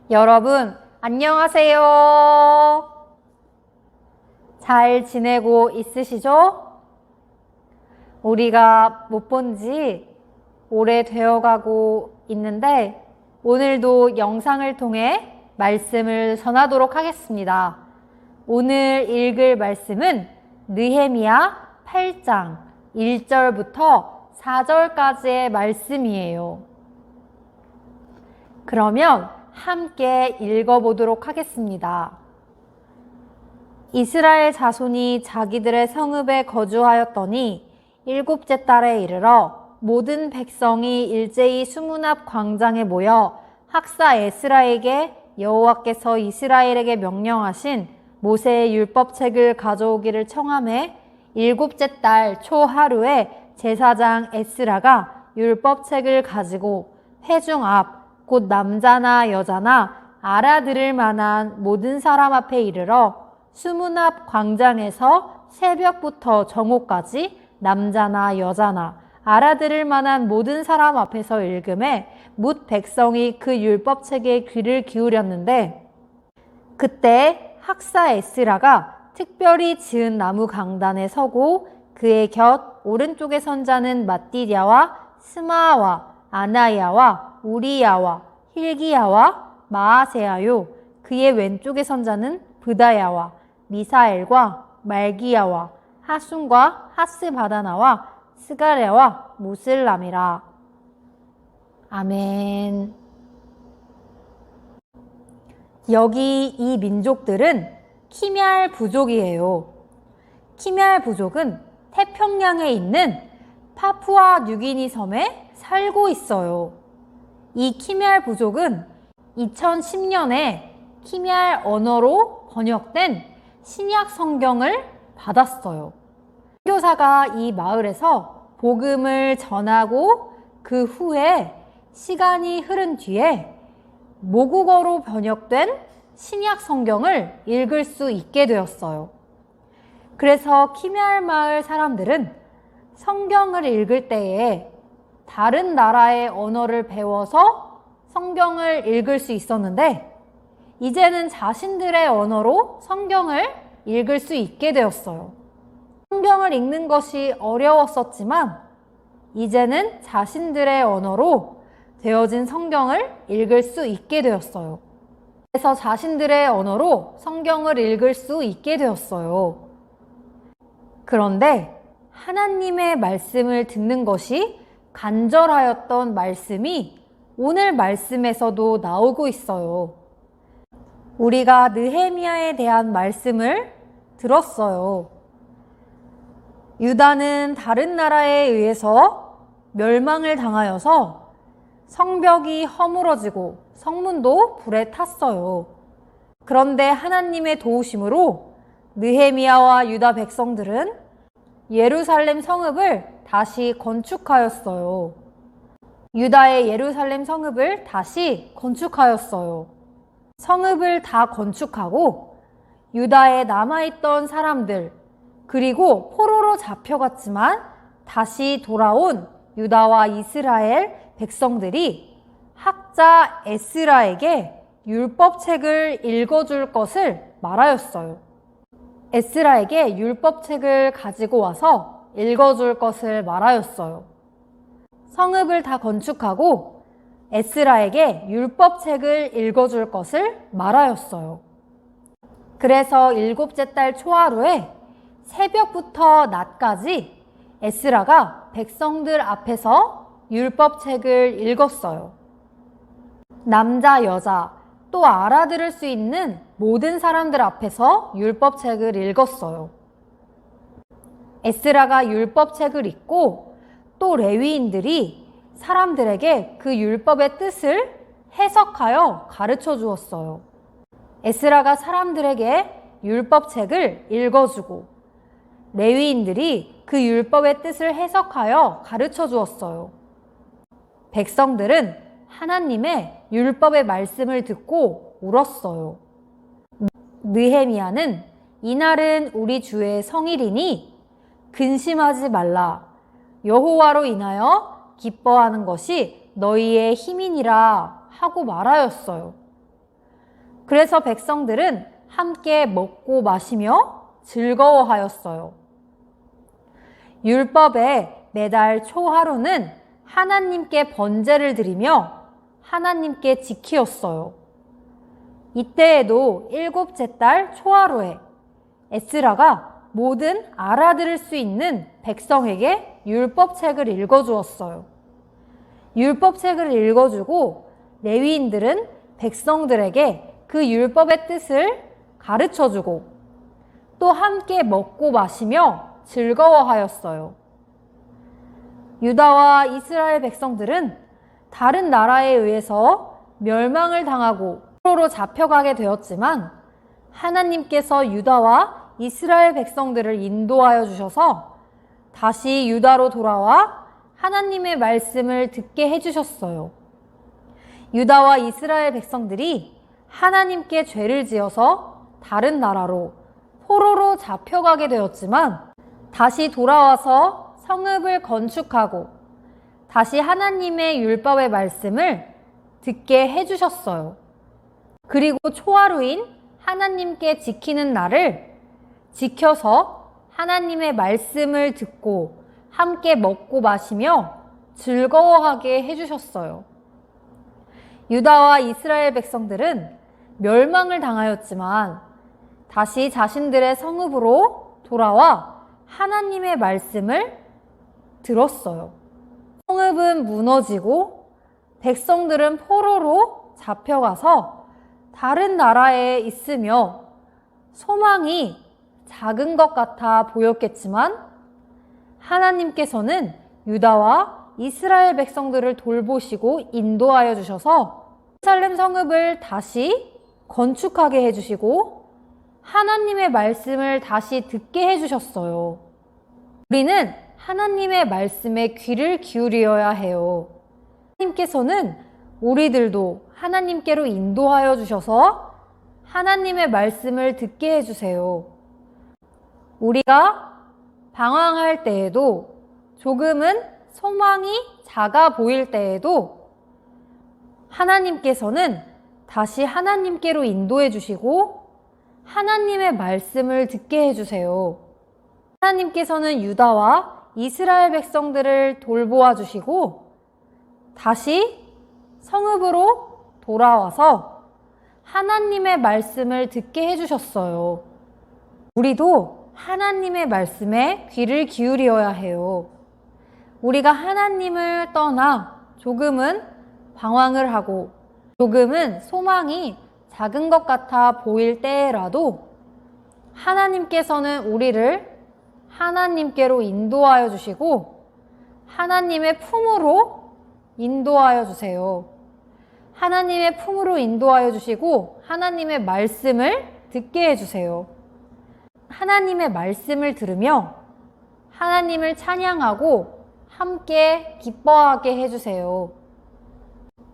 여러분, 안녕하세요. 잘 지내고 있으시죠? 우리가 못 본 지 오래되어 가고 있는데 오늘도 영상을 통해 말씀을 전하도록 하겠습니다. 오늘 읽을 말씀은 느헤미야 8장 1절부터 4절까지의 말씀이에요. 그러면 함께 읽어보도록 하겠습니다. 이스라엘 자손이 자기들의 성읍에 거주하였더니 일곱째 달에 이르러 모든 백성이 일제히 수문 앞 광장에 모여 학사 에스라에게 여호와께서 이스라엘에게 명령하신 모세의 율법책을 가져오기를 청하매 일곱째 달 초 하루에 제사장 에스라가 율법책을 가지고 회중 앞 곧 남자나 여자나 알아들을 만한 모든 사람 앞에 이르러 수문 앞 광장에서 새벽부터 정오까지 남자나 여자나 알아들을 만한 모든 사람 앞에서 읽음에 뭇 백성이 그 율법책에 귀를 기울였는데 그때 학사 에스라가 특별히 지은 나무 강단에 서고 그의 곁 오른쪽에 선 자는 mat디디아와 스마아와 아나야와 우리야와 힐기야와 마아세야요. 그의 왼쪽에 선 자는 브다야와 미사엘과 말기야와 하순과 하스바다나와 스가랴와 모슬람이라. 아멘. 여기 이 민족들은 키미알 부족이에요. 키미알 부족은 태평양에 있는 파푸아 뉴기니 섬에 살고 있어요. 이 키미알 부족은 2010년에 키미알 언어로 번역된 신약 성경을 받았어요. 선교사가 이 마을에서 복음을 전하고 그 후에 시간이 흐른 뒤에 모국어로 번역된 신약 성경을 읽을 수 있게 되었어요. 그래서 키미알 마을 사람들은 성경을 읽을 때에 다른 나라의 언어를 배워서 성경을 읽을 수 있었는데 이제는 자신들의 언어로 성경을 읽을 수 있게 되었어요. 성경을 읽는 것이 어려웠었지만 이제는 자신들의 언어로 되어진 성경을 읽을 수 있게 되었어요. 그래서 자신들의 언어로 성경을 읽을 수 있게 되었어요. 그런데 하나님의 말씀을 듣는 것이 간절하였던 말씀이 오늘 말씀에서도 나오고 있어요. 우리가 느헤미야에 대한 말씀을 들었어요. 유다는 다른 나라에 의해서 멸망을 당하여서 성벽이 허물어지고 성문도 불에 탔어요. 그런데 하나님의 도우심으로 느헤미야와 유다 백성들은 예루살렘 성읍을 다시 건축하였어요. 유다의 예루살렘 성읍을 다시 건축하였어요. 성읍을 다 건축하고 유다에 남아있던 사람들 그리고 포로로 잡혀갔지만 다시 돌아온 유다와 이스라엘 백성들이 학자 에스라에게 율법책을 읽어줄 것을 말하였어요. 에스라에게 율법책을 가지고 와서 읽어줄 것을 말하였어요. 성읍을 다 건축하고 에스라에게 율법책을 읽어줄 것을 말하였어요. 그래서 일곱째 달 초하루에 새벽부터 낮까지 에스라가 백성들 앞에서 율법책을 읽었어요. 남자, 여자, 또 알아들을 수 있는 모든 사람들 앞에서 율법책을 읽었어요. 에스라가 율법책을 읽고 또 레위인들이 사람들에게 그 율법의 뜻을 해석하여 가르쳐 주었어요. 에스라가 사람들에게 율법책을 읽어주고 레위인들이 그 율법의 뜻을 해석하여 가르쳐 주었어요. 백성들은 하나님의 율법의 말씀을 듣고 울었어요. 느헤미야는 이날은 우리 주의 성일이니 근심하지 말라. 여호와로 인하여 기뻐하는 것이 너희의 힘이니라 하고 말하였어요. 그래서 백성들은 함께 먹고 마시며 즐거워하였어요. 율법의 매달 초하루는 하나님께 번제를 드리며 하나님께 지키었어요. 이때에도 일곱째 달 초하루에 에스라가 모든 알아들을 수 있는 백성에게 율법책을 읽어주었어요. 율법책을 읽어주고 레위인들은 백성들에게 그 율법의 뜻을 가르쳐주고 또 함께 먹고 마시며 즐거워하였어요. 유다와 이스라엘 백성들은 다른 나라에 의해서 멸망을 당하고 포로로 잡혀가게 되었지만 하나님께서 유다와 이스라엘 백성들을 인도하여 주셔서 다시 유다로 돌아와 하나님의 말씀을 듣게 해주셨어요. 유다와 이스라엘 백성들이 하나님께 죄를 지어서 다른 나라로 포로로 잡혀가게 되었지만 다시 돌아와서 성읍을 건축하고 다시 하나님의 율법의 말씀을 듣게 해주셨어요. 그리고 초하루인 하나님께 지키는 날을 지켜서 하나님의 말씀을 듣고 함께 먹고 마시며 즐거워하게 해주셨어요. 유다와 이스라엘 백성들은 멸망을 당하였지만 다시 자신들의 성읍으로 돌아와 하나님의 말씀을 들었어요. 성읍은 무너지고 백성들은 포로로 잡혀가서 다른 나라에 있으며 소망이 작은 것 같아 보였겠지만 하나님께서는 유다와 이스라엘 백성들을 돌보시고 인도하여 주셔서 예루살렘 성읍을 다시 건축하게 해주시고 하나님의 말씀을 다시 듣게 해주셨어요. 우리는 하나님의 말씀에 귀를 기울여야 해요. 하나님께서는 우리들도 하나님께로 인도하여 주셔서 하나님의 말씀을 듣게 해주세요. 우리가 방황할 때에도 조금은 소망이 작아 보일 때에도 하나님께서는 다시 하나님께로 인도해 주시고 하나님의 말씀을 듣게 해주세요. 하나님께서는 유다와 이스라엘 백성들을 돌보아 주시고 다시 성읍으로 돌아와서 하나님의 말씀을 듣게 해주셨어요. 우리도 하나님의 말씀에 귀를 기울여야 해요. 우리가 하나님을 떠나 조금은 방황을 하고 조금은 소망이 작은 것 같아 보일 때라도 하나님께서는 우리를 하나님께로 인도하여 주시고 하나님의 품으로 인도하여 주세요. 하나님의 품으로 인도하여 주시고 하나님의 말씀을 듣게 해주세요. 하나님의 말씀을 들으며 하나님을 찬양하고 함께 기뻐하게 해주세요.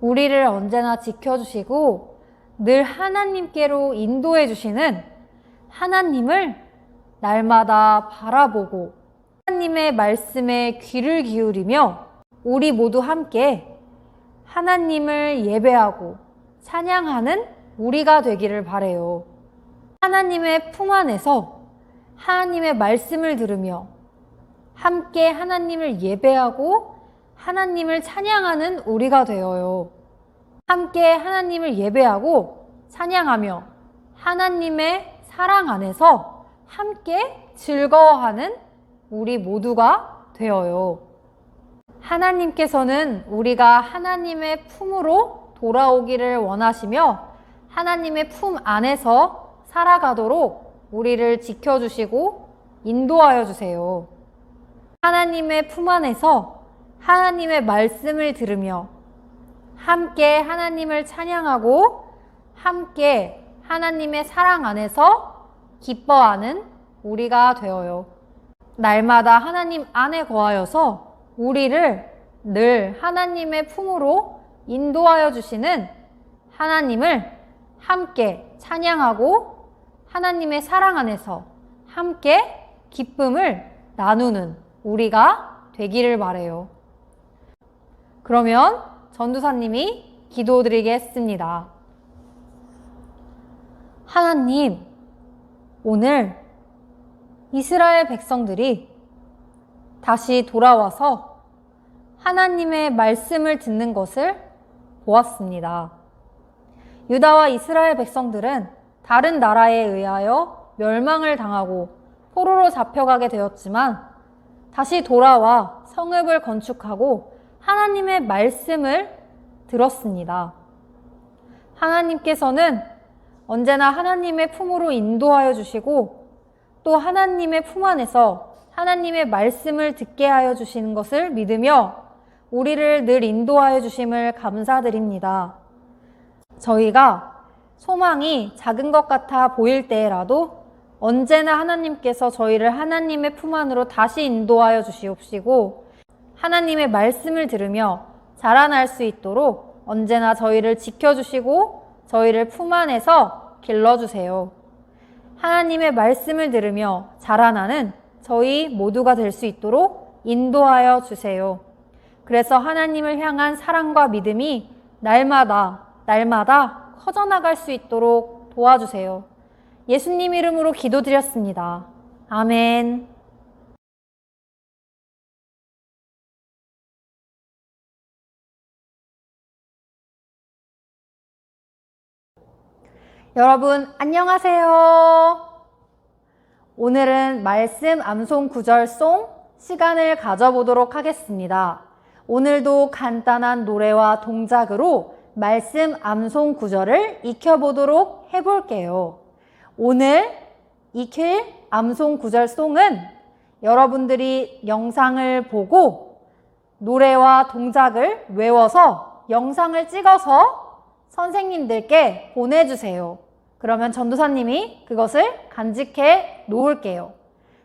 우리를 언제나 지켜주시고 늘 하나님께로 인도해 주시는 하나님을 날마다 바라보고 하나님의 말씀에 귀를 기울이며 우리 모두 함께 하나님을 예배하고 찬양하는 우리가 되기를 바라요. 하나님의 품 안에서 하나님의 말씀을 들으며 함께 하나님을 예배하고 하나님을 찬양하는 우리가 되어요. 함께 하나님을 예배하고 찬양하며 하나님의 사랑 안에서 함께 즐거워하는 우리 모두가 되어요. 하나님께서는 우리가 하나님의 품으로 돌아오기를 원하시며 하나님의 품 안에서 살아가도록 우리를 지켜주시고 인도하여 주세요. 하나님의 품 안에서 하나님의 말씀을 들으며 함께 하나님을 찬양하고 함께 하나님의 사랑 안에서 기뻐하는 우리가 되어요. 날마다 하나님 안에 거하여서 우리를 늘 하나님의 품으로 인도하여 주시는 하나님을 함께 찬양하고 하나님의 사랑 안에서 함께 기쁨을 나누는 우리가 되기를 바라요. 그러면 전도사님이 기도드리겠습니다. 하나님, 오늘 이스라엘 백성들이 다시 돌아와서 하나님의 말씀을 듣는 것을 보았습니다. 유다와 이스라엘 백성들은 다른 나라에 의하여 멸망을 당하고 포로로 잡혀가게 되었지만 다시 돌아와 성읍을 건축하고 하나님의 말씀을 들었습니다. 하나님께서는 언제나 하나님의 품으로 인도하여 주시고 또 하나님의 품 안에서 하나님의 말씀을 듣게 하여 주시는 것을 믿으며 우리를 늘 인도하여 주심을 감사드립니다. 저희가 소망이 작은 것 같아 보일 때라도 언제나 하나님께서 저희를 하나님의 품 안으로 다시 인도하여 주시옵시고 하나님의 말씀을 들으며 자라날 수 있도록 언제나 저희를 지켜주시고 저희를 품 안에서 길러주세요. 하나님의 말씀을 들으며 자라나는 저희 모두가 될 수 있도록 인도하여 주세요. 그래서 하나님을 향한 사랑과 믿음이 날마다 커져나갈 수 있도록 도와주세요. 예수님 이름으로 기도드렸습니다. 아멘. 여러분 안녕하세요. 오늘은 말씀 암송 구절송 시간을 가져보도록 하겠습니다. 오늘도 간단한 노래와 동작으로 말씀 암송 구절을 익혀보도록 해볼게요. 오늘 익힐 암송 구절송은 여러분들이 영상을 보고 노래와 동작을 외워서 영상을 찍어서 선생님들께 보내주세요. 그러면 전도사님이 그것을 간직해 놓을게요.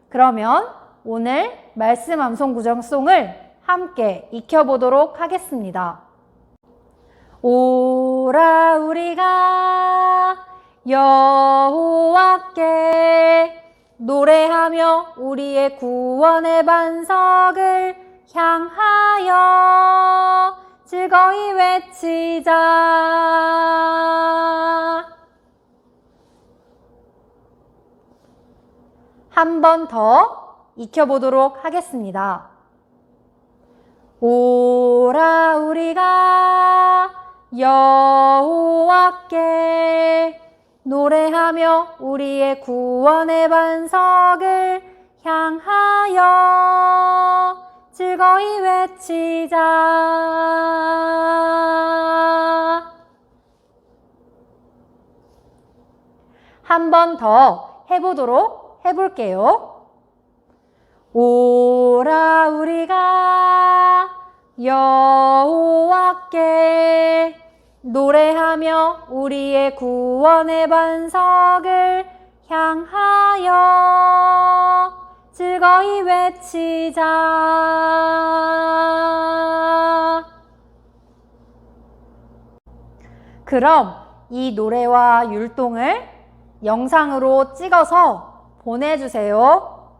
그러면 오늘 말씀 암송 구절송을 함께 익혀보도록 하겠습니다. 오라 우리가 여호와께 노래하며 우리의 구원의 반석을 향하여 즐거이 외치자. 한 번 더 익혀보도록 하겠습니다. 오라 우리가 여호와께 노래하며 우리의 구원의 반석을 향하여 즐거이 외치자. 한 번 더 해볼게요. 오라 우리가 여호와께 노래하며 우리의 구원의 반석을 향하여 즐거이 외치자. 그럼 이 노래와 율동을 영상으로 찍어서 보내주세요.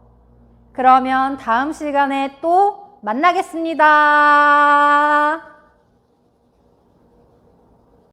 그러면 다음 시간에 또 만나겠습니다.